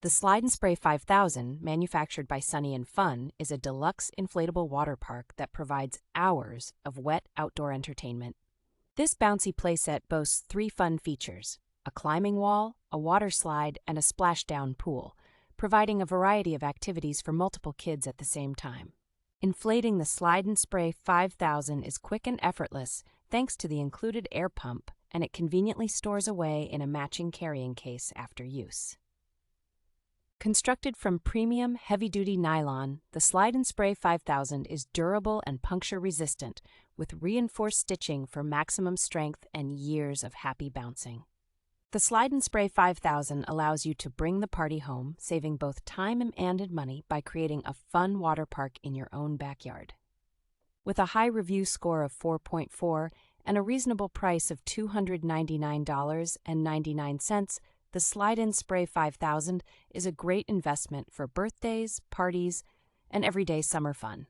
The Slide and Spray 5000, manufactured by Sunny and Fun, is a deluxe inflatable water park that provides hours of wet outdoor entertainment. This bouncy playset boasts 3 fun features: a climbing wall, a water slide, and a splashdown pool, providing a variety of activities for multiple kids at the same time. Inflating the Slide and Spray 5000 is quick and effortless thanks to the included air pump, and it conveniently stores away in a matching carrying case after use. Constructed from premium, heavy-duty nylon, the Slide and Spray 5000 is durable and puncture-resistant, with reinforced stitching for maximum strength and years of happy bouncing. The Slide and Spray 5000 allows you to bring the party home, saving both time and money by creating a fun water park in your own backyard. With a high review score of 4.4 and a reasonable price of $299.99, the Slide and Spray 5000 is a great investment for birthdays, parties, and everyday summer fun.